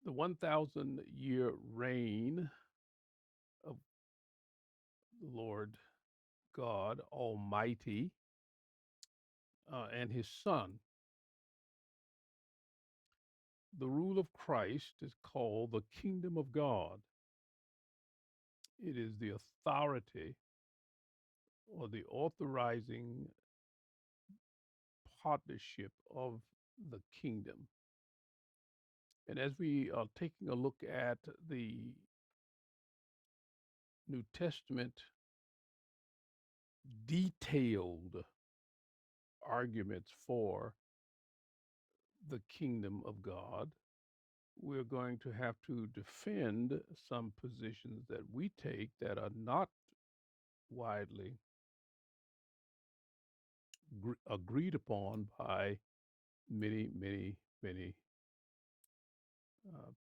The 1,000-year reign of the Lord God Almighty and His Son. The rule of Christ is called the kingdom of God. It is the authority or the authorizing partnership of the kingdom. And as we are taking a look at the New Testament detailed arguments for the kingdom of God, we're going to have to defend some positions that we take that are not widely agreed upon by many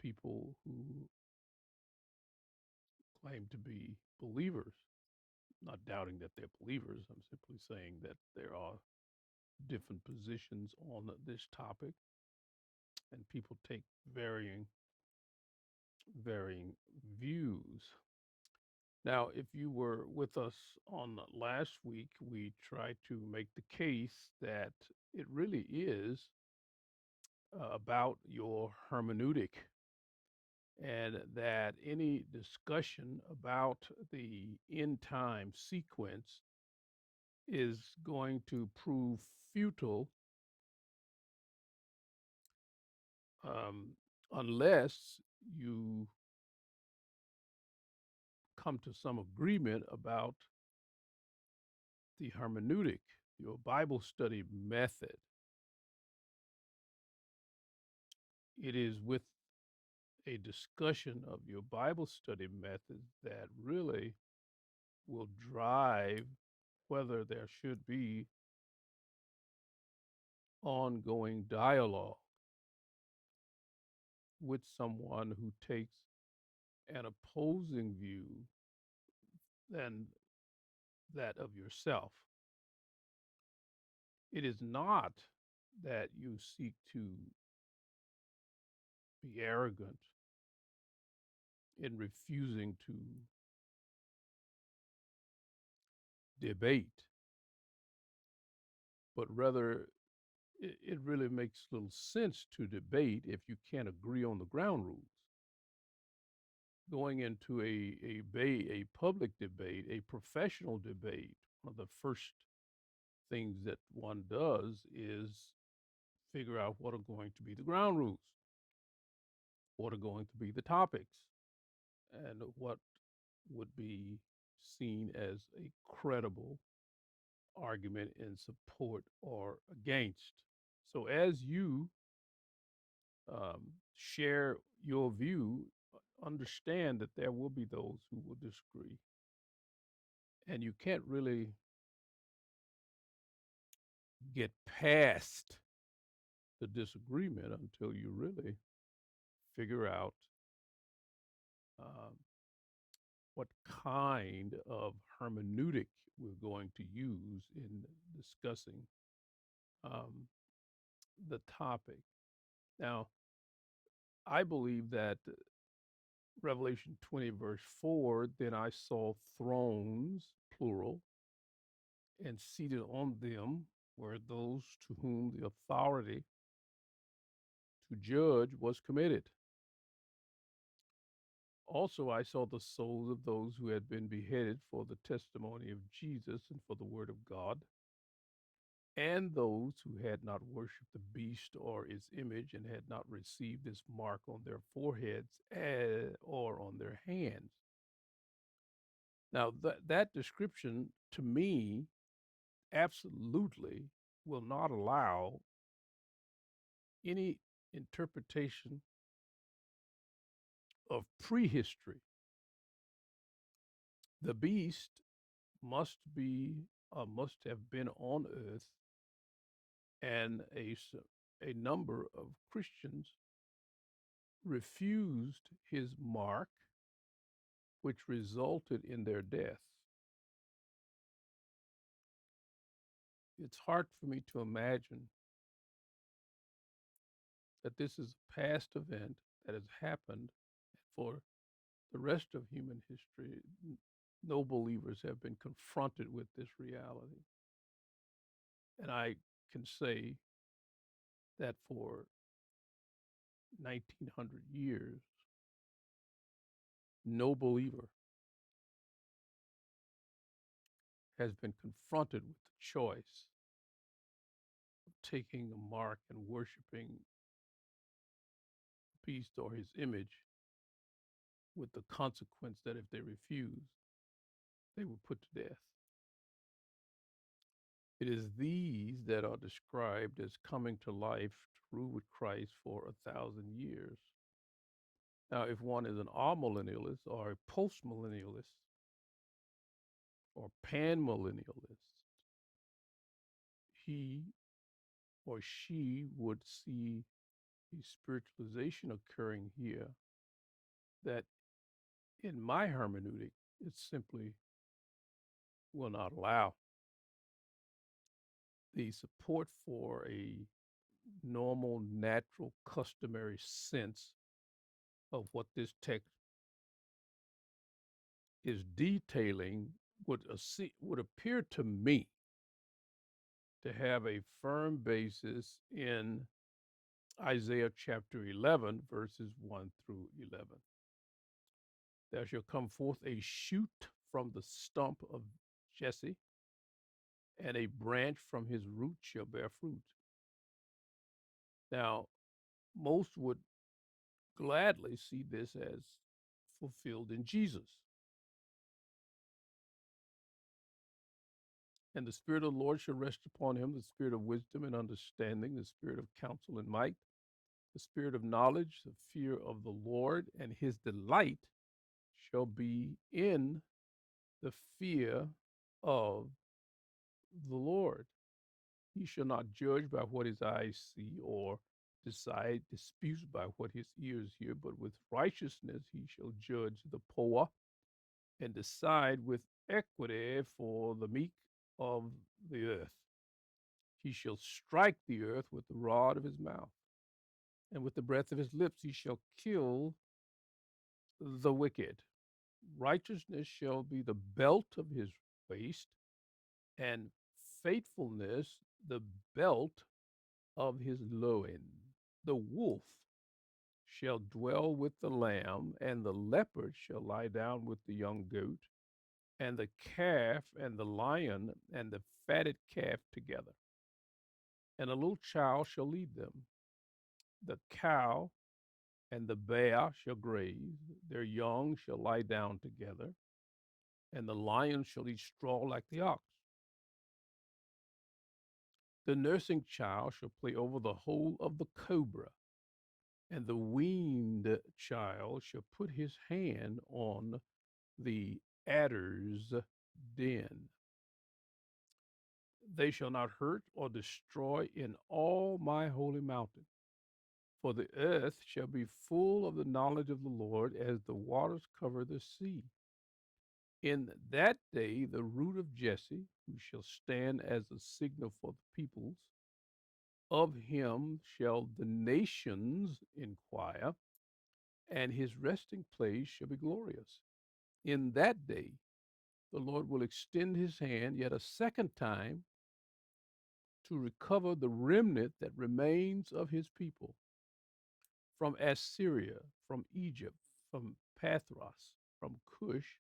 people who claim to be believers. Not doubting that they're believers. I'm simply saying that there are different positions on this topic, and people take varying views. Now, if you were with us on last week, we tried to make the case that it really is about your hermeneutic, and that any discussion about the end time sequence is going to prove futile um, unless you come to some agreement about the hermeneutic, your Bible study method. It is with a discussion of your Bible study method that really will drive whether there should be ongoing dialogue with someone who takes an opposing view than that of yourself. It is not that you seek to be arrogant in refusing to debate, but rather it really makes little sense to debate if you can't agree on the ground rules. Going into a public debate, a professional debate, one of the first things that one does is figure out what are going to be the ground rules, what are going to be the topics, and what would be seen as a credible argument in support or against. So, as you share your view, understand that there will be those who will disagree. And you can't really get past the disagreement until you really figure out um, what kind of hermeneutic we're going to use in discussing um, the topic. Now, I believe that Revelation 20, verse 4, then I saw thrones, plural, and seated on them were those to whom the authority to judge was committed. Also, I saw the souls of those who had been beheaded for the testimony of Jesus and for the word of God, and those who had not worshipped the beast or its image and had not received its mark on their foreheads or on their hands. Now, that description to me absolutely will not allow any interpretation of prehistory. The beast must be must have been on earth, and a number of Christians refused his mark, which resulted in their death. It's hard for me to imagine that this is a past event that has happened for the rest of human history. No believers have been confronted with this reality. And I can say that for 1900 years, no believer has been confronted with the choice of taking a mark and worshiping the beast or his image, with the consequence that if they refuse, they were put to death. It is these that are described as coming to life to rule with Christ for 1,000 years. Now, if one is an amillennialist or a postmillennialist or panmillennialist, he or she would see a spiritualization occurring here that, in my hermeneutic, it simply will not allow. The support for a normal, natural, customary sense of what this text is detailing would appear to me to have a firm basis in Isaiah chapter 11, verses 1 through 11. There shall come forth a shoot from the stump of Jesse, and a branch from his root shall bear fruit. Now, most would gladly see this as fulfilled in Jesus. And the Spirit of the Lord shall rest upon him, the Spirit of wisdom and understanding, the Spirit of counsel and might, the Spirit of knowledge, the fear of the Lord, and his delight shall be in the fear of the Lord. He shall not judge by what his eyes see, or decide disputes by what his ears hear, but with righteousness he shall judge the poor and decide with equity for the meek of the earth. He shall strike the earth with the rod of his mouth, and with the breath of his lips he shall kill the wicked. Righteousness shall be the belt of his waist, and faithfulness the belt of his loin. The wolf shall dwell with the lamb, and the leopard shall lie down with the young goat, and the calf and the lion and the fatted calf together. And a little child shall lead them. The cow and the bear shall graze, their young shall lie down together, and the lion shall eat straw like the ox. The nursing child shall play over the hole of the cobra, and the weaned child shall put his hand on the adder's den. They shall not hurt or destroy in all my holy mountain. For the earth shall be full of the knowledge of the Lord as the waters cover the sea. In that day, the root of Jesse, who shall stand as a signal for the peoples, of him shall the nations inquire, and his resting place shall be glorious. In that day, the Lord will extend his hand yet a second time to recover the remnant that remains of his people from Assyria, from Egypt, from Pathros, from Cush,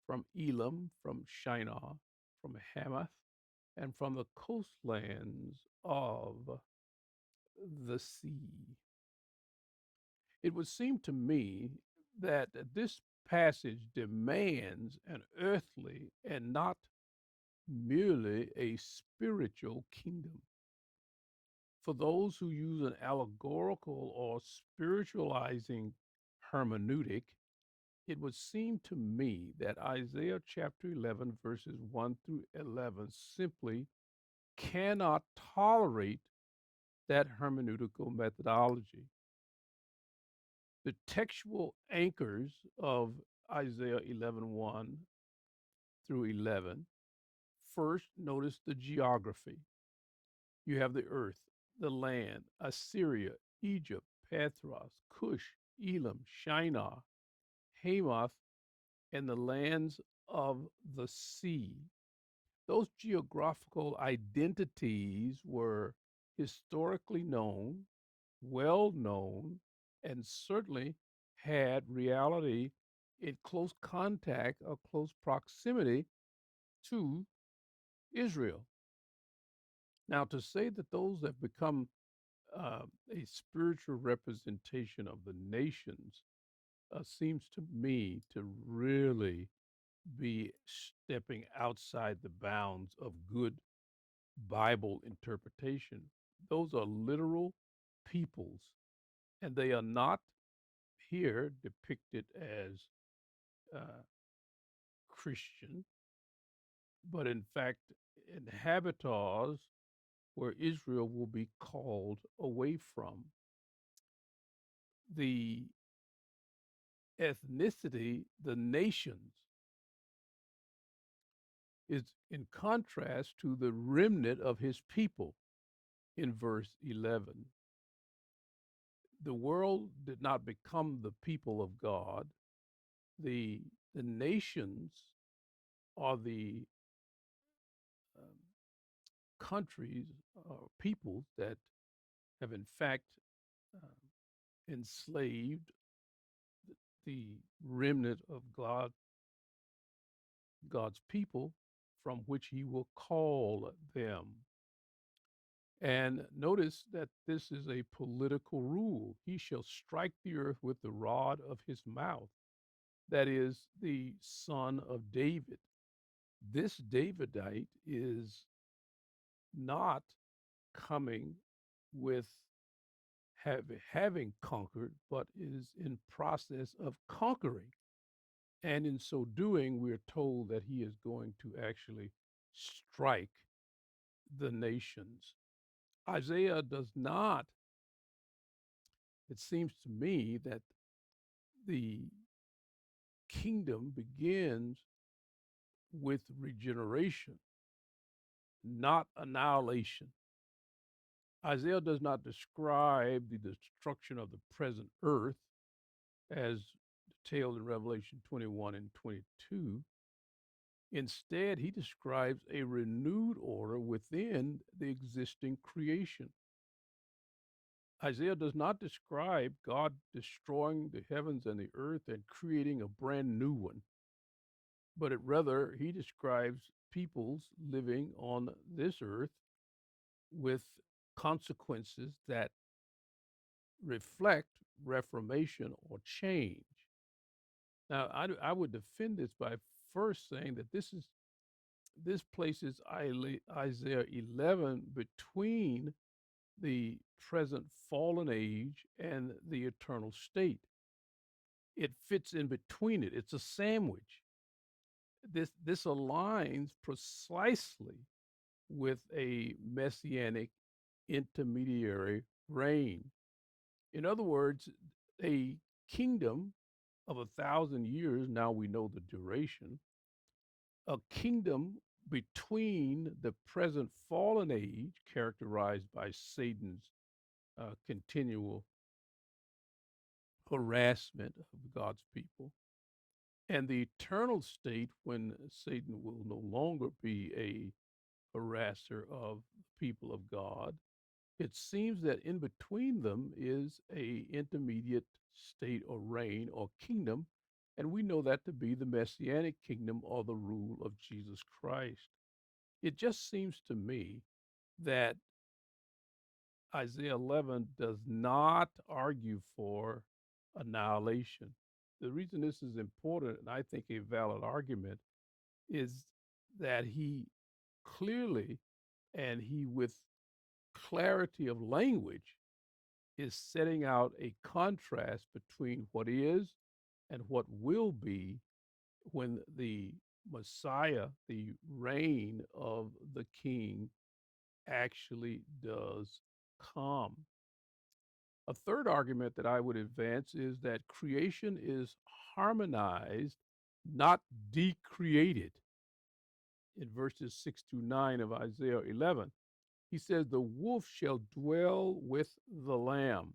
from Elam, from Shinar, from Hamath, and from the coastlands of the sea. It would seem to me that this passage demands an earthly and not merely a spiritual kingdom. For those who use an allegorical or spiritualizing hermeneutic, it would seem to me that Isaiah chapter 11, verses 1 through 11, simply cannot tolerate that hermeneutical methodology. The textual anchors of Isaiah 11:1 through 11. First, notice the geography. You have the earth, the land, Assyria, Egypt, Pathros, Cush, Elam, Shinar, Hamath, and the lands of the sea. Those geographical identities were historically known, well known, and certainly had reality in close contact or close proximity to Israel. Now, to say that those have become a spiritual representation of the nations seems to me to really be stepping outside the bounds of good Bible interpretation. Those are literal peoples, and they are not here depicted as uh, Christian, but in fact, inhabitants where Israel will be called away from. The ethnicity, the nations, is in contrast to the remnant of his people in verse 11. The world did not become the people of God. The nations are the um, countries or peoples that have in fact enslaved the remnant of God's people from which he will call them. And notice that this is a political rule. He shall strike the earth with the rod of his mouth. That is the son of David. This Davidite is not coming with having conquered, but is in process of conquering. And in so doing, we're told that he is going to actually strike the nations. Isaiah does not, it seems to me, that the kingdom begins with regeneration, not annihilation. Isaiah does not describe the destruction of the present earth as detailed in Revelation 21 and 22. Instead, he describes a renewed order within the existing creation. Isaiah does not describe God destroying the heavens and the earth and creating a brand new one, but rather he describes peoples living on this earth with consequences that reflect reformation or change. Now, I would defend this by first saying that this places Isaiah 11 between the present fallen age and the eternal state. It fits in between it. It's a sandwich. This aligns precisely with a messianic intermediary reign. In other words, a kingdom of 1,000 years, now we know the duration, a kingdom between the present fallen age, characterized by Satan's continual harassment of God's people, and the eternal state when Satan will no longer be a harasser of the people of God. It seems that in between them is a intermediate state or reign or kingdom, and we know that to be the messianic kingdom or the rule of Jesus Christ. It just seems to me that Isaiah 11 does not argue for annihilation. The reason this is important, and I think a valid argument, is that he clearly and he with clarity of language is setting out a contrast between what is and what will be when the Messiah, the reign of the King, actually does come. A third argument that I would advance is that creation is harmonized, not decreated. In verses 6 to 9 of Isaiah 11, he says, "The wolf shall dwell with the lamb."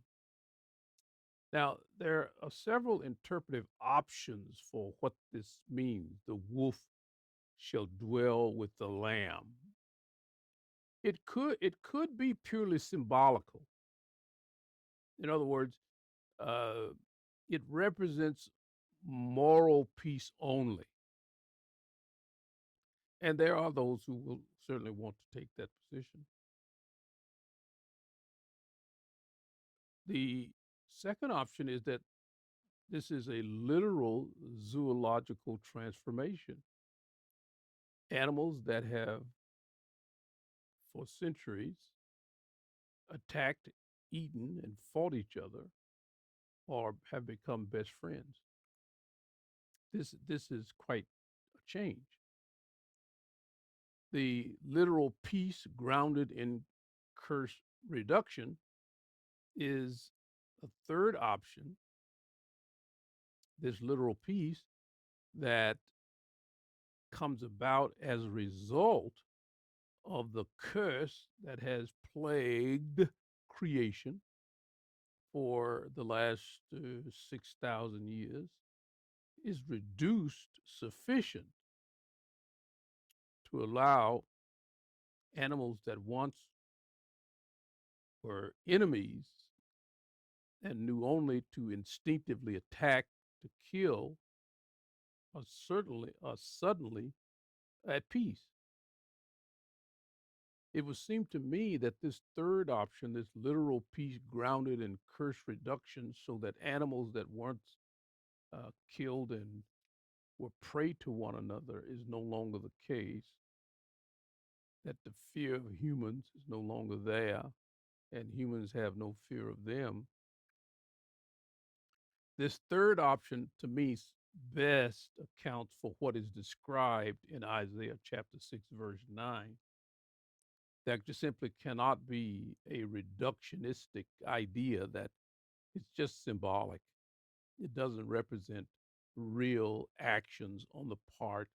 Now, there are several interpretive options for what this means. The wolf shall dwell with the lamb. It could be purely symbolical. In other words, uh, it represents moral peace only. And there are those who will certainly want to take that position. The second option is that this is a literal zoological transformation. Animals that have, for centuries, attacked, eaten, and fought each other or have become best friends. This is quite a change. The literal peace grounded in curse reduction is a third option, this literal peace that comes about as a result of the curse that has plagued creation for the last 6,000 years, is reduced sufficient to allow animals that once were enemies and knew only to instinctively attack, to kill, are suddenly at peace. It would seem to me that this third option, this literal peace grounded in curse reduction, so that animals that once killed and were prey to one another, is no longer the case, that the fear of humans is no longer there, and humans have no fear of them. This third option, to me, best accounts for what is described in Isaiah chapter 6, verse 9. That just simply cannot be a reductionistic idea that it's just symbolic. It doesn't represent real actions on the part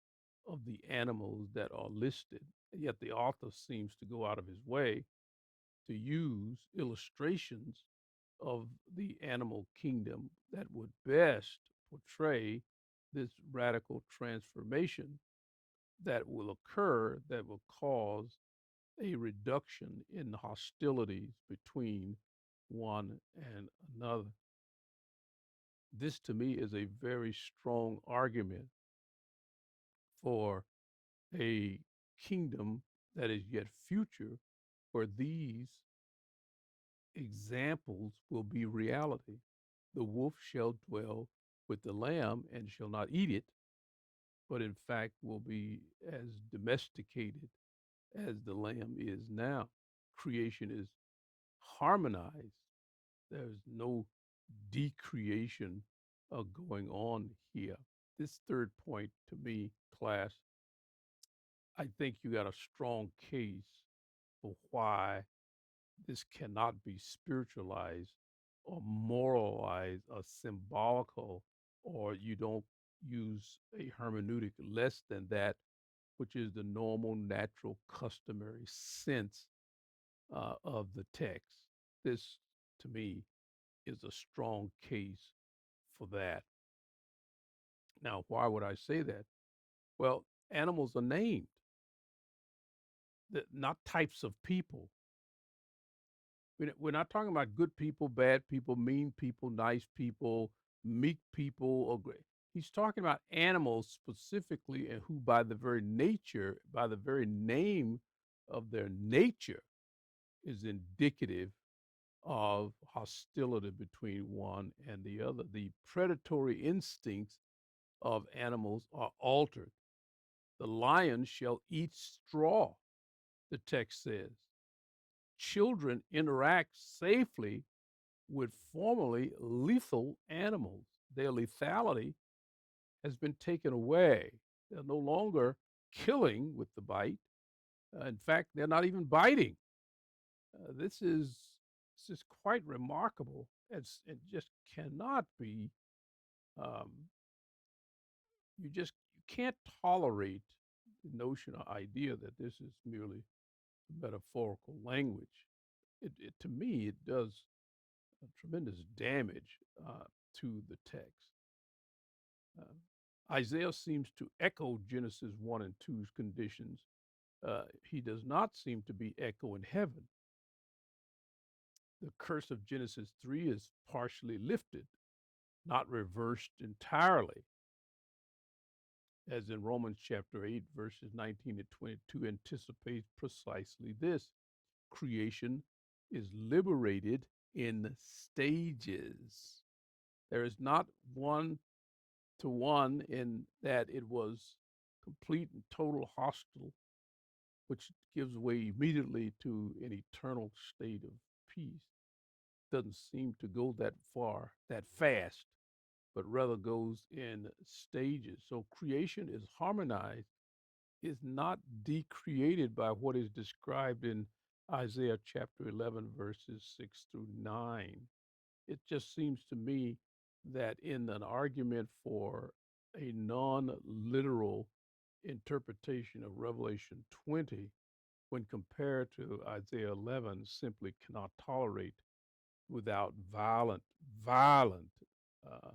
of the animals that are listed. Yet the author seems to go out of his way to use illustrations of the animal kingdom that would best portray this radical transformation that will occur, that will cause a reduction in hostilities between one and another. This to me is a very strong argument for a kingdom that is yet future, where these examples will be reality. The wolf shall dwell with the lamb and shall not eat it, but in fact will be as domesticated as the lamb is now. Creation is harmonized. There's no decreation going on here. This third point, to me, class, I think you got a strong case for why this cannot be spiritualized or moralized or symbolical, or you don't use a hermeneutic less than that, which is the normal, natural, customary sense of the text. This, to me, is a strong case for that. Now, why would I say that? Well, animals are named, not types of people. We're not talking about good people, bad people, mean people, nice people, meek people, or great. He's talking about animals specifically, and who, by the very nature, by the very name of their nature, is indicative of hostility between one and the other. The predatory instincts of animals are altered. The lion shall eat straw, the text says. Children interact safely with formerly lethal animals. Their lethality has been taken away. They're no longer killing with the bite. In fact, they're not even biting. This is quite remarkable. It just cannot be. Um, you can't tolerate the notion or idea that this is merely metaphorical language. To me, it does tremendous damage to the text. Isaiah seems to echo Genesis 1 and two's conditions. He does not seem to be echoing heaven. The curse of Genesis 3 is partially lifted, not reversed entirely, as in Romans chapter 8, verses 19 to 22 anticipates precisely this. Creation is liberated in stages. There is not one to one in that it was complete and total hostile, which gives way immediately to an eternal state of peace. Doesn't seem to go that far, that fast, but rather goes in stages. So creation is harmonized, is not decreated by what is described in Isaiah chapter 11, verses 6 through 9. It just seems to me that in an argument for a non literal interpretation of Revelation 20, when compared to Isaiah 11, simply cannot tolerate without violent uh,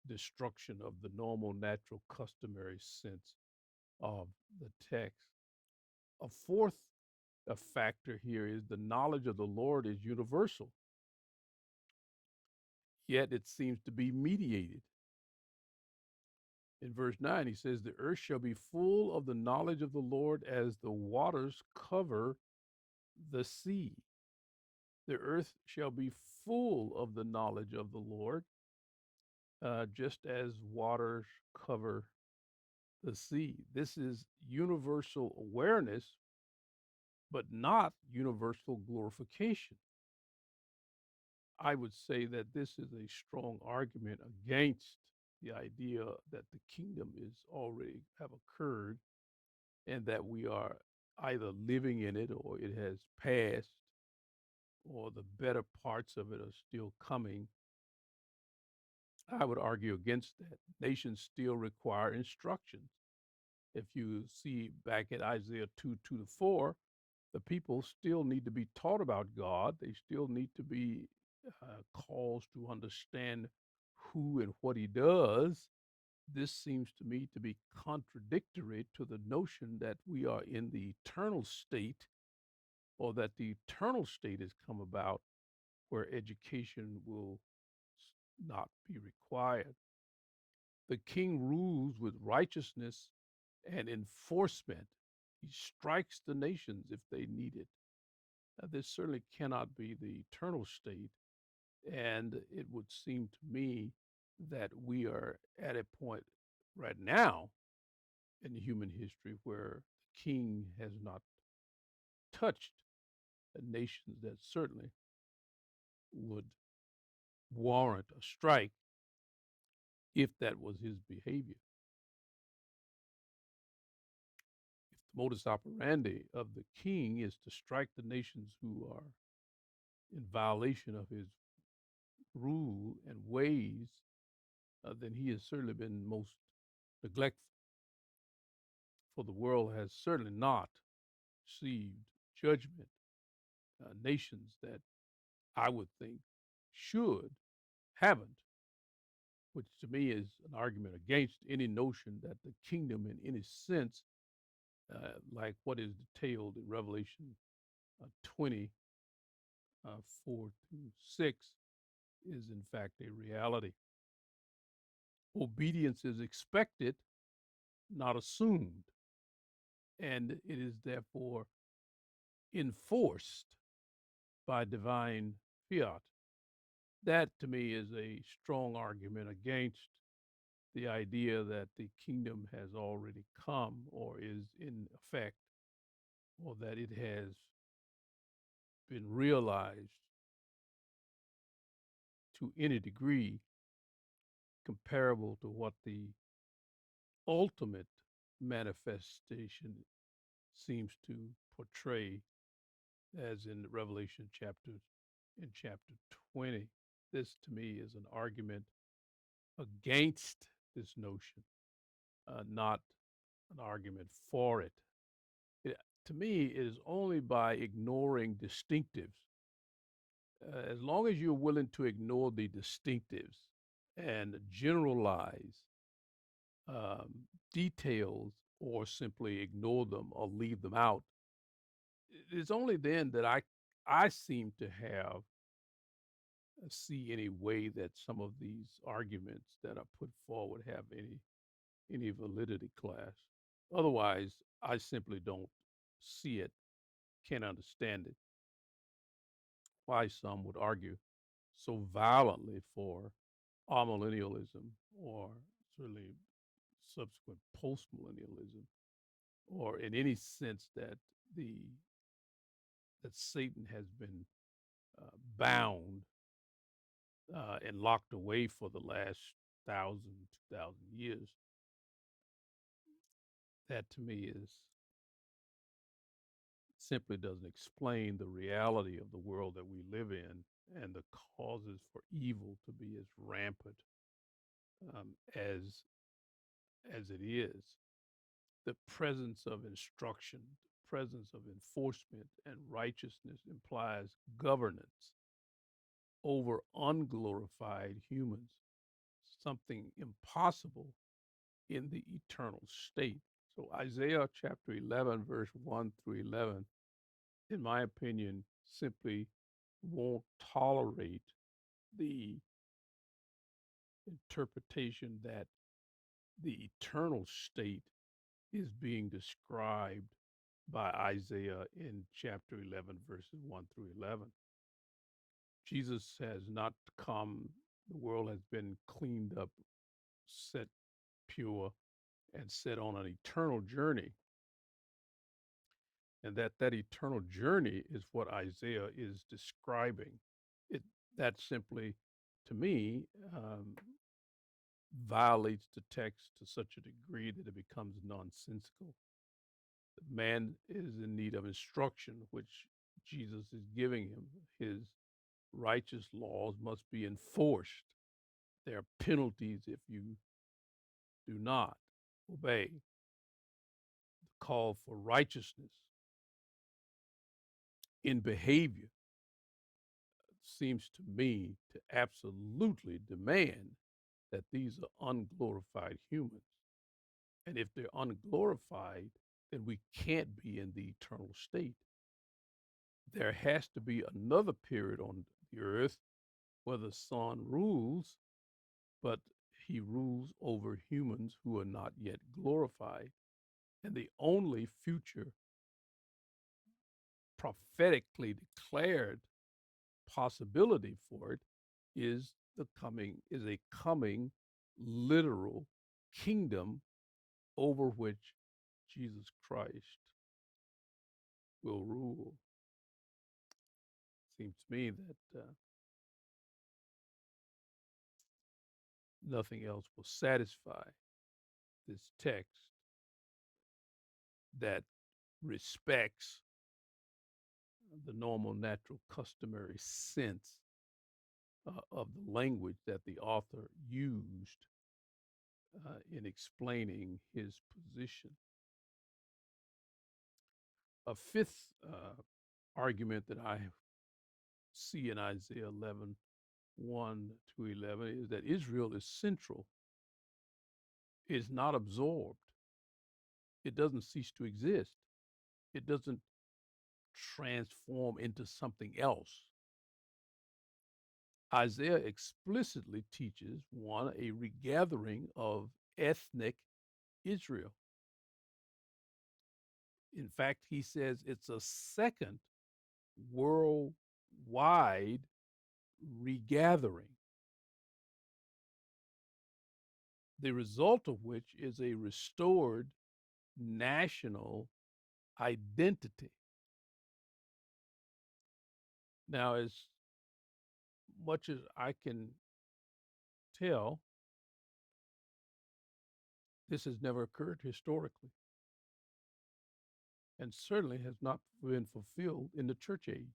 destruction of the normal, natural, customary sense of the text. A fourth factor here is the knowledge of the Lord is universal, yet it seems to be mediated. In verse 9, he says, the earth shall be full of the knowledge of the Lord as the waters cover the sea. The earth shall be full of the knowledge of the Lord, just as waters cover the sea. This is universal awareness, but not universal glorification. I would say that this is a strong argument against the idea that the kingdom is already have occurred and that we are either living in it or it has passed or the better parts of it are still coming. I would argue against that. Nations still require instructions. If you see back at Isaiah 2 2 to 4, the people still need to be taught about God. They still need to be called to understand who and what He does. This seems to me to be contradictory to the notion that we are in the eternal state or that the eternal state has come about where education will not be required. The king rules with righteousness and enforcement. He strikes the nations if they need it. Now, this certainly cannot be the eternal state. And it would seem to me that we are at a point right now in human history where the king has not touched nations that certainly would warrant a strike if that was his behavior. If the modus operandi of the king is to strike the nations who are in violation of his rule and ways, then he has certainly been most neglectful. For the world has certainly not received judgment. Nations that I would think should haven't, which to me is an argument against any notion that the kingdom, in any sense, like what is detailed in Revelation 20, 4 through 6, is in fact a reality. Obedience is expected, not assumed, and it is therefore enforced by divine fiat. That to me is a strong argument against the idea that the kingdom has already come or is in effect or that it has been realized to any degree comparable to what the ultimate manifestation seems to portray as in Revelation chapter 20. This to me is an argument against this notion, not an argument for it. it. To me, it is only by ignoring distinctives As long as you're willing to ignore the distinctives and generalize um, details or simply ignore them or leave them out, it's only then that I seem to have see any way that some of these arguments that are put forward have any validity class. Otherwise, I simply don't see it, can't understand it. Why some would argue so violently for amillennialism or certainly subsequent postmillennialism, or in any sense that the that Satan has been bound and locked away for the last 1,000, 2,000 years. That to me is simply doesn't explain the reality of the world that we live in and the causes for evil to be as rampant um, as as it is. The presence of instruction, the presence of enforcement and righteousness implies governance over unglorified humans, something impossible in the eternal state. So Isaiah chapter 11, verse 1 through 11, in my opinion, simply won't tolerate the interpretation that the eternal state is being described by Isaiah in chapter 11, verses 1 through 11. Jesus has not come, the world has been cleaned up, set pure, and set on an eternal journey. And that eternal journey is what Isaiah is describing. It that simply, to me, violates the text to such a degree that it becomes nonsensical. Man is in need of instruction, which Jesus is giving him. His righteous laws must be enforced. There are penalties if you do not obey. The call for righteousness in behavior seems to me to absolutely demand that these are unglorified humans. And if they're unglorified, then we can't be in the eternal state. There has to be another period on the earth where the Son rules, but he rules over humans who are not yet glorified. And the only future prophetically declared possibility for it is a coming literal kingdom over which Jesus Christ will rule. Seems to me that nothing else will satisfy this text that respects the normal, natural, customary sense of the language that the author used in explaining his position. A fifth argument that I see in Isaiah 11, 1 to 11 is that Israel is central, is not absorbed. It doesn't cease to exist. It doesn't transform into something else. Isaiah explicitly teaches one, a regathering of ethnic Israel. In fact, he says it's a second worldwide regathering, the result of which is a restored national identity. Now, as much as I can tell, this has never occurred historically and certainly has not been fulfilled in the church age.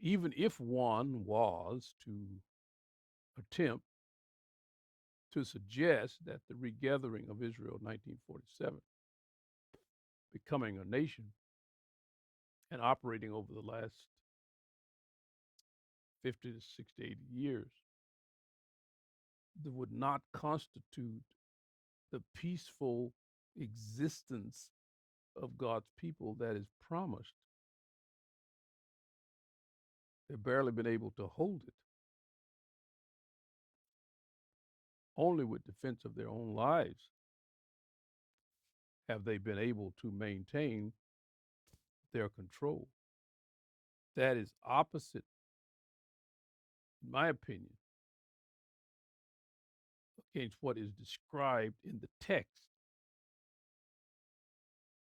Even if one was to attempt to suggest that the regathering of Israel in 1947, becoming a nation, and operating over the last 50 to 60, 80 years that would not constitute the peaceful existence of God's people that is promised. They've barely been able to hold it. Only with defense of their own lives have they been able to maintain their control. That is opposite, in my opinion, against what is described in the text.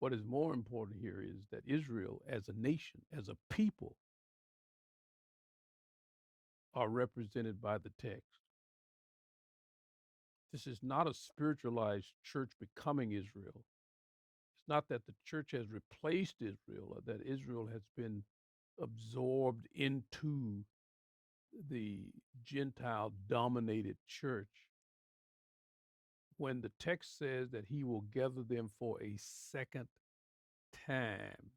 What is more important here is that Israel, as a nation, as a people, are represented by the text. This is not a spiritualized church becoming Israel. It's not that the church has replaced Israel or that Israel has been absorbed into the Gentile dominated church. When the text says that he will gather them for a second time,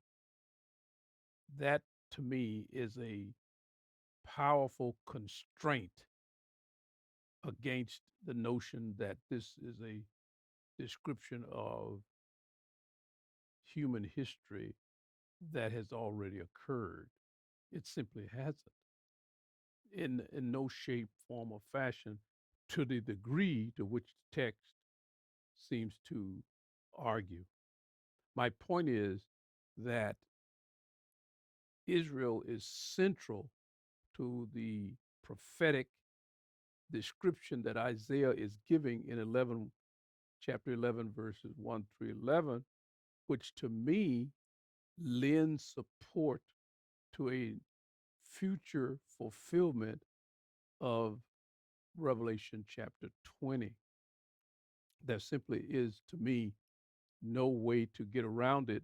that to me is a powerful constraint against the notion that this is a description of human history that has already occurred. It simply hasn't, in no shape, form, or fashion, to the degree to which the text seems to argue. My point is that Israel is central to the prophetic description that Isaiah is giving in chapter 11, verses 1 through 11, which to me lends support to a future fulfillment of Revelation chapter 20. There simply is, to me, no way to get around it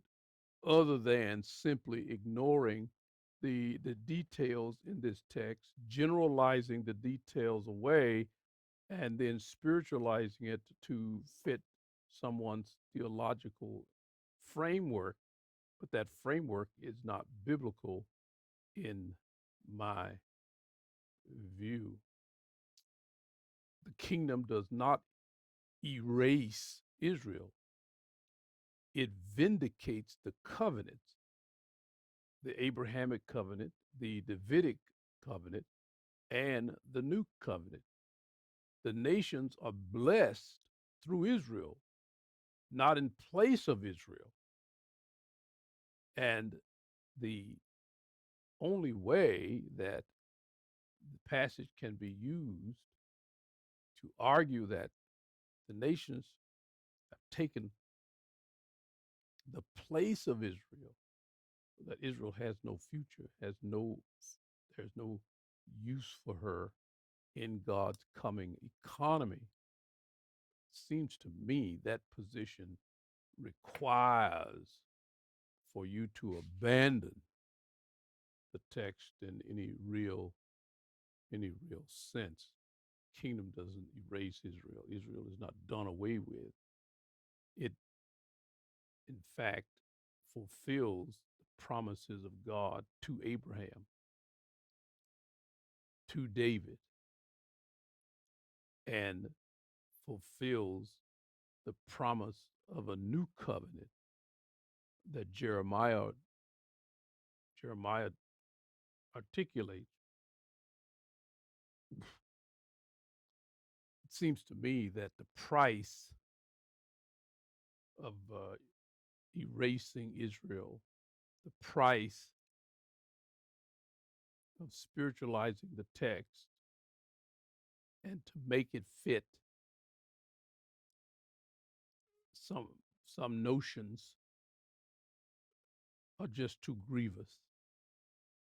other than simply ignoring the details in this text, generalizing the details away, and then spiritualizing it to fit someone's theological framework. But that framework is not biblical in my view. The kingdom does not erase Israel, it vindicates the covenants, the Abrahamic covenant, the Davidic covenant, and the new covenant. The nations are blessed through Israel, not in place of Israel. And the only way that the passage can be used to argue that the nations have taken the place of Israel, that Israel has no future, there's no use for her in God's coming economy. Seems to me that position requires for you to abandon the text in any real sense. Kingdom doesn't erase Israel. Israel is not done away with. It, in fact, fulfills the promises of God to Abraham, to David, and fulfills the promise of a new covenant that Jeremiah articulates. It seems to me that the price of erasing Israel, the price of spiritualizing the text and to make it fit some some notions are just too grievous.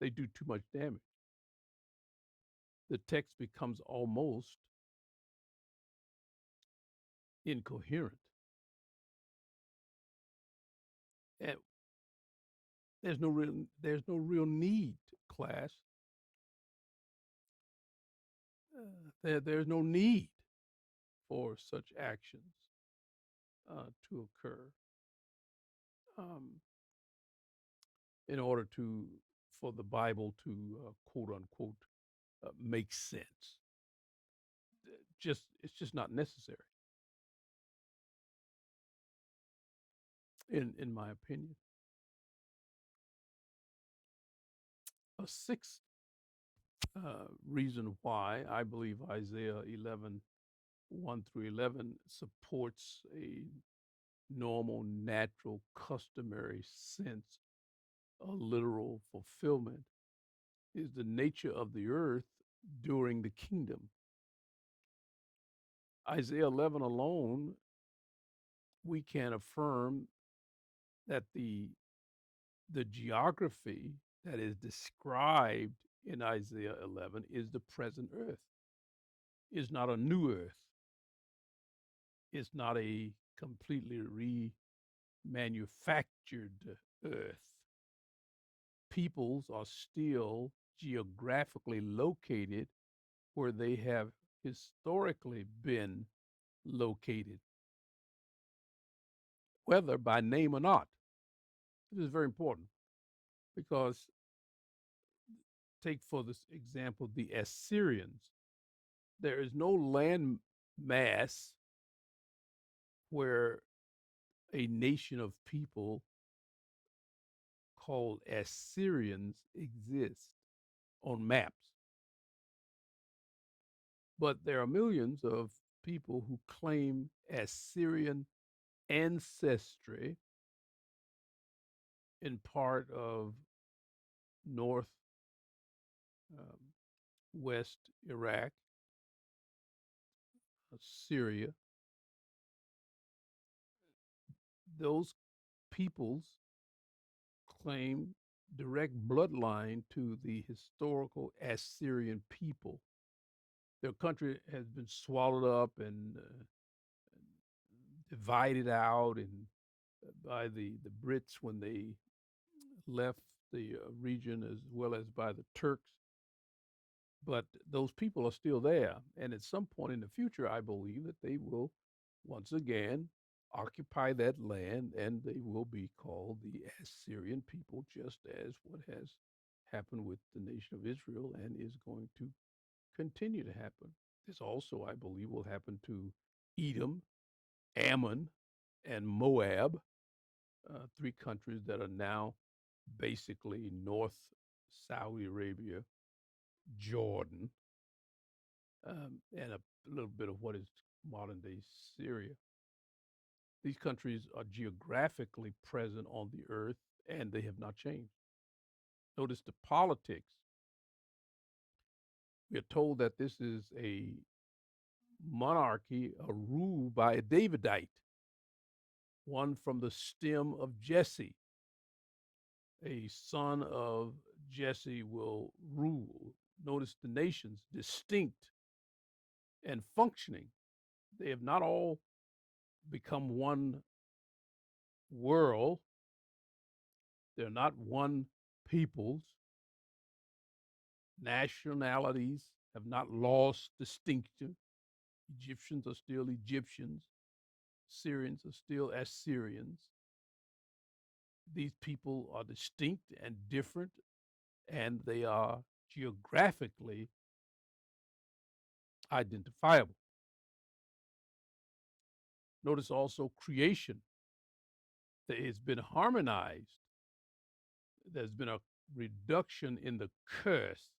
They do too much damage. The text becomes almost incoherent. And there's no real need, class. There's no need for such actions to occur. Um, in order to for the Bible to quote unquote make sense. Just it's just not necessary, in my opinion. A sixth reason why I believe Isaiah 11:1 through 11 supports a normal, natural, customary sense, a literal fulfillment, is the nature of the earth during the kingdom. Isaiah 11 alone, we can affirm that the geography that is described in Isaiah 11 is the present earth, is not a new earth, it's not a completely remanufactured earth. Peoples are still geographically located where they have historically been located, whether by name or not. This is very important because, take for this example, the Assyrians. There is no land mass where a nation of people called Assyrians exist on maps. But there are millions of people who claim Assyrian ancestry in part of north um, west Iraq, Syria. Those peoples claim direct bloodline to the historical Assyrian people. Their country has been swallowed up and divided out and by the Brits when they left the region, as well as by the Turks. But those people are still there, and at some point in the future, I believe that they will once again occupy that land, and they will be called the Assyrian people, just as what has happened with the nation of Israel and is going to continue to happen. This also, I believe, will happen to Edom, Ammon, and Moab, three countries that are now basically North Saudi Arabia, Jordan, and a little bit of what is modern day Syria. These countries are geographically present on the earth and they have not changed. Notice the politics. We are told that this is a monarchy, a rule by a Davidite, one from the stem of Jesse. A son of Jesse will rule. Notice the nations distinct and functioning. They have not all become one world. They're not one peoples. Nationalities have not lost distinction. Egyptians are still Egyptians. Syrians are still Assyrians. These people are distinct and different, and they are geographically identifiable. Notice also creation that has been harmonized. There's been a reduction in the curse.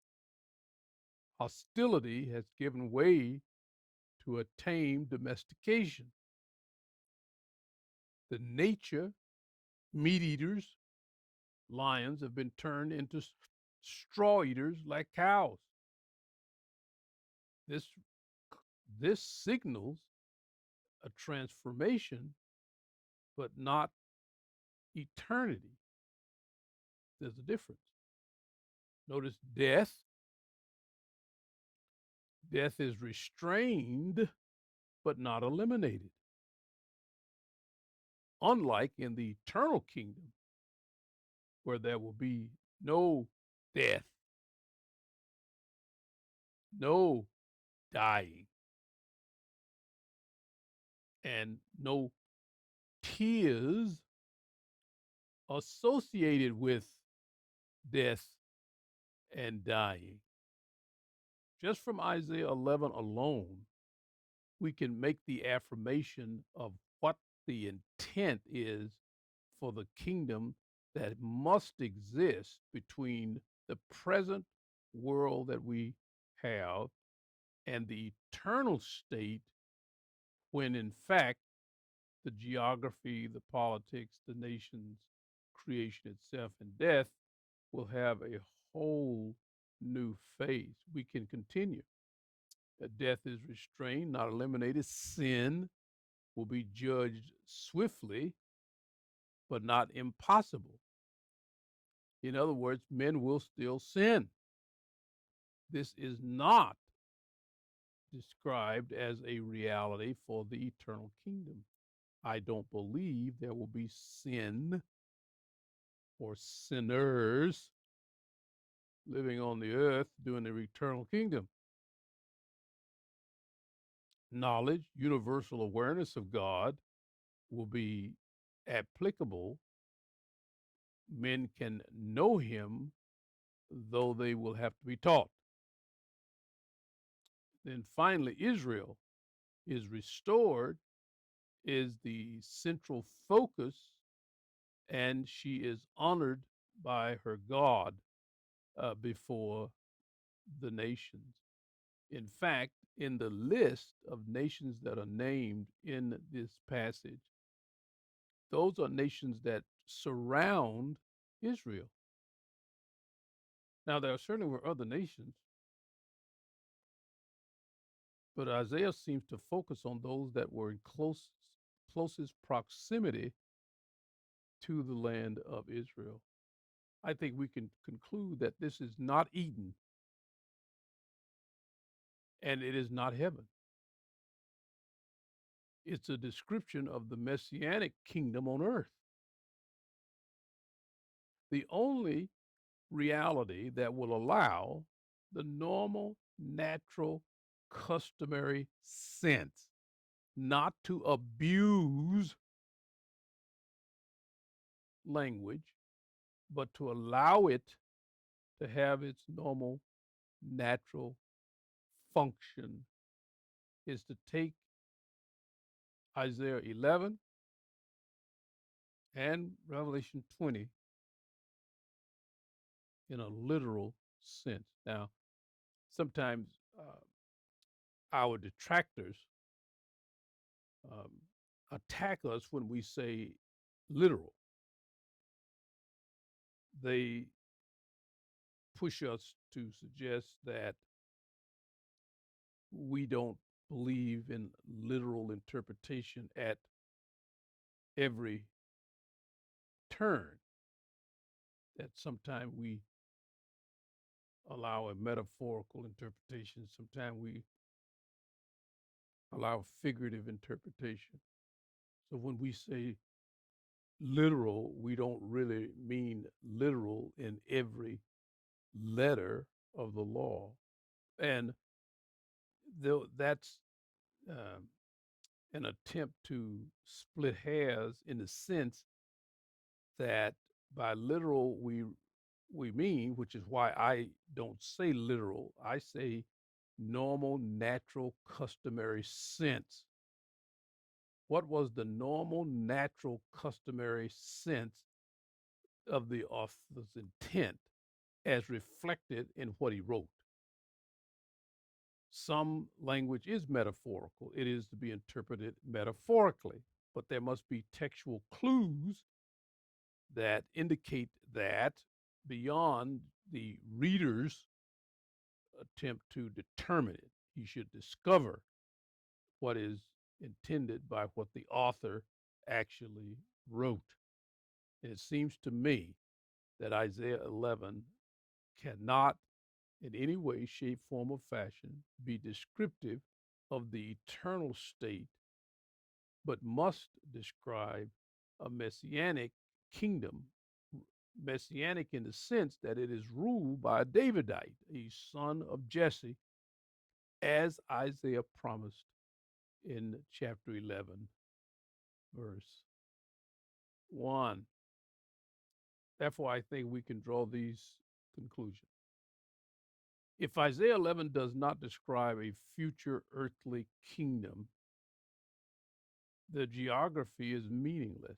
Hostility has given way to a tame domestication. The nature meat eaters, lions, have been turned into straw eaters like cows. This this signals a transformation, but not eternity. There's a difference. Notice death. Death is restrained, but not eliminated. Unlike in the eternal kingdom, where there will be no death, no dying, and no tears associated with death, and dying. Just from Isaiah 11 alone, we can make the affirmation of what the intent is for the kingdom that must exist between the present world that we have and the eternal state, when in fact the geography, the politics, the nation's creation itself, and death will have a whole new phase. We can continue. Death is restrained, not eliminated. Sin will be judged swiftly, but not impossible. In other words, men will still sin. This is not described as a reality for the eternal kingdom. I don't believe there will be sin or sinners living on the earth during the eternal kingdom. Knowledge, universal awareness of God will be applicable. Men can know him, though they will have to be taught. Then finally, Israel is restored, is the central focus, and she is honored by her God before the nations. In fact, in the list of nations that are named in this passage, those are nations that surround Israel. Now, there certainly were other nations, but Isaiah seems to focus on those that were in closest proximity to the land of Israel. I think we can conclude that this is not Eden and it is not heaven. It's a description of the messianic kingdom on earth. The only reality that will allow the normal, natural, customary sense not to abuse language, but to allow it to have its normal, natural function is to take Isaiah 11 and Revelation 20 in a literal sense. Now, sometimes our detractors um, attack us when we say literal. They push us to suggest that we don't believe in literal interpretation at every turn, that sometimes we allow a metaphorical interpretation, sometimes we allow figurative interpretation. So when we say literal, we don't really mean literal in every letter of the law. And though that's um, an attempt to split hairs in the sense that by literal we mean, which is why I don't say literal, I say normal, natural, customary sense. What was the normal, natural, customary sense of the author's intent as reflected in what he wrote? Some language is metaphorical, it is to be interpreted metaphorically, but there must be textual clues that indicate that beyond the reader's attempt to determine it. He should discover what is intended by what the author actually wrote. And it seems to me that Isaiah 11 cannot, in any way, shape, form, or fashion, be descriptive of the eternal state, but must describe a messianic kingdom, messianic in the sense that it is ruled by a Davidite, a son of Jesse, as Isaiah promised in chapter 11, verse 1. Therefore, I think we can draw these conclusions. If Isaiah 11 does not describe a future earthly kingdom, the geography is meaningless.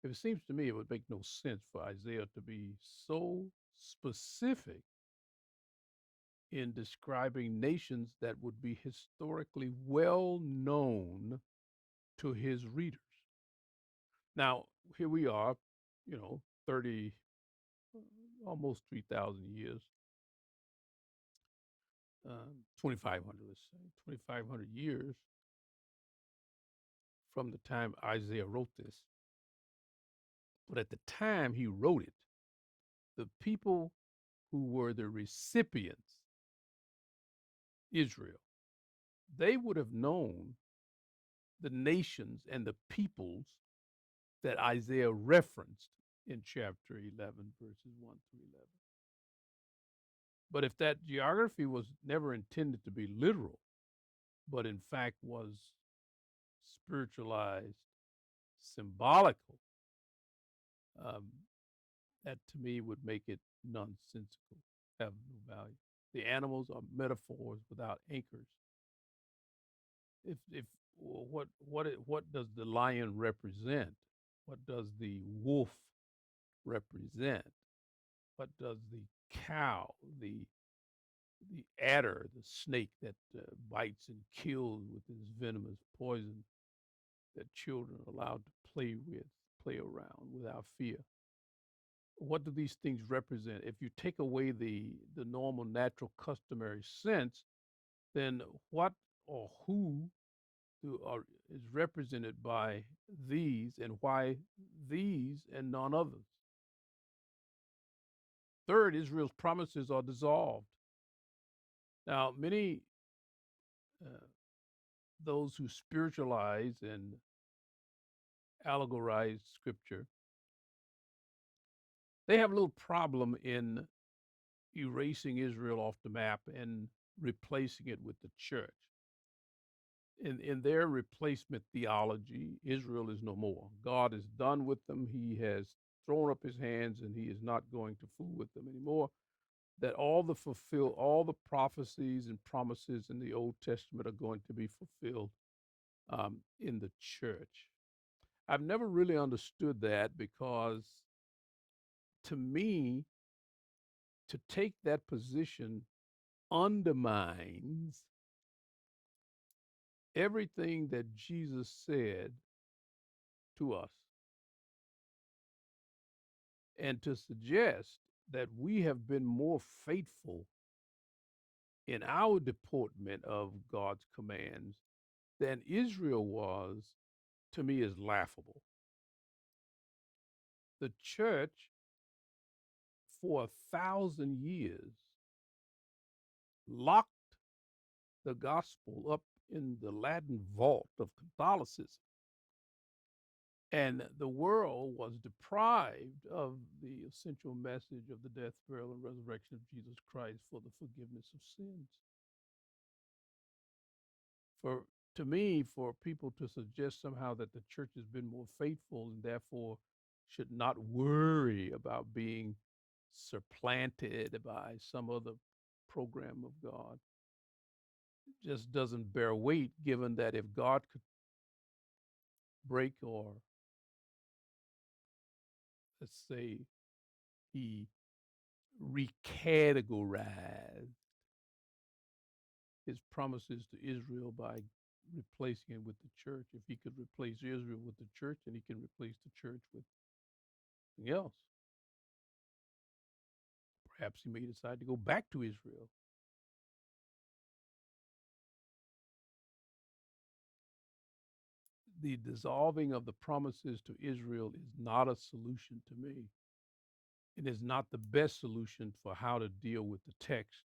It seems to me it would make no sense for Isaiah to be so specific in describing nations that would be historically well known to his readers. Now, here we are, 30, almost 3,000 years, 2,500, let's say, 2,500 years from the time Isaiah wrote this. But at the time he wrote it, the people who were the recipients, Israel, they would have known the nations and the peoples that Isaiah referenced in chapter 11, verses 1 through 11. But if that geography was never intended to be literal, but in fact was spiritualized, symbolical, um, that to me would make it nonsensical, have no value. The animals are metaphors without anchors. If what does the lion represent? What does the wolf represent? What does the cow, the adder, the snake that bites and kills with his venomous poison that children are allowed to play with, play around without fear? What do these things represent? If you take away the normal, natural, customary sense, then what or who is represented by these, and why these and none others? Third, Israel's promises are dissolved. Now, many uh, those who spiritualize and allegorize scripture, they have a little problem in erasing Israel off the map and replacing it with the church. In their replacement theology, Israel is no more. God is done with them. He has thrown up his hands and he is not going to fool with them anymore. That all the prophecies and promises in the Old Testament are going to be fulfilled in the church. I've never really understood that, because to me, to take that position undermines everything that Jesus said to us, and to suggest that we have been more faithful in our deportment of God's commands than Israel was, to me, is laughable. The church, for 1,000 years, locked the gospel up in the Latin vault of Catholicism. And the world was deprived of the essential message of the death, burial, and resurrection of Jesus Christ for the forgiveness of sins. For To me, for people to suggest somehow that the church has been more faithful and therefore should not worry about being supplanted by some other program of God just doesn't bear weight, given that if God could break, or let's say he recategorized his promises to Israel by replacing it with the church. If he could replace Israel with the church, then he can replace the church with something else. Perhaps he may decide to go back to Israel. The dissolving of the promises to Israel is not a solution to me. It is not the best solution for how to deal with the text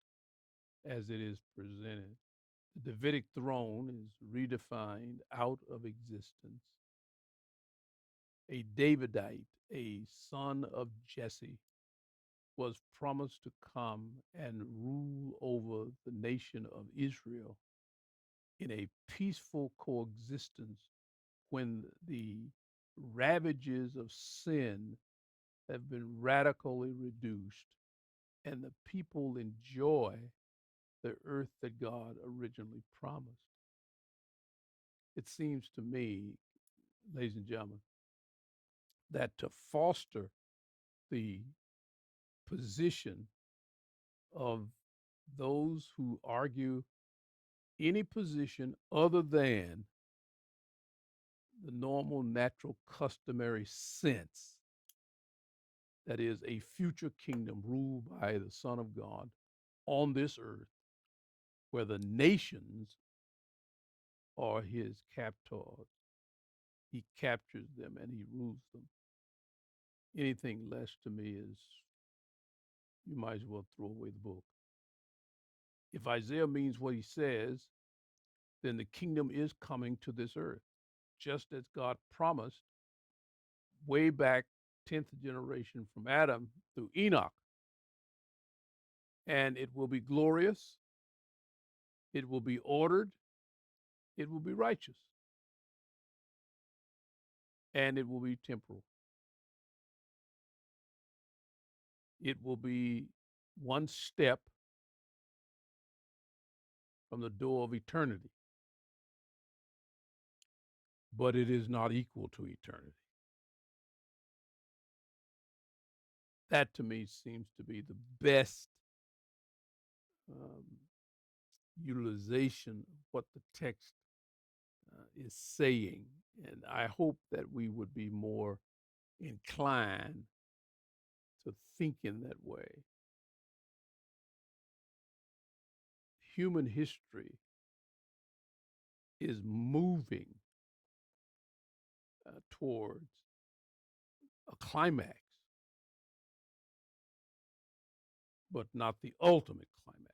as it is presented. The Davidic throne is redefined out of existence. A Davidite, a son of Jesse, was promised to come and rule over the nation of Israel in a peaceful coexistence when the ravages of sin have been radically reduced, and the people enjoy the earth that God originally promised. It seems to me, ladies and gentlemen, that to foster the position of those who argue any position other than the normal, natural, customary sense, that is, a future kingdom ruled by the Son of God on this earth, where the nations are his captors. He captures them and he rules them. Anything less to me is, you might as well throw away the book. If Isaiah means what he says, then the kingdom is coming to this earth, just as God promised way back 10th generation from Adam through Enoch. And it will be glorious, it will be ordered, it will be righteous, and it will be temporal. It will be one step from the door of eternity, but it is not equal to eternity. That to me seems to be the best um, utilization of what the text is saying. And I hope that we would be more inclined to think in that way. Human history is moving towards a climax, but not the ultimate climax.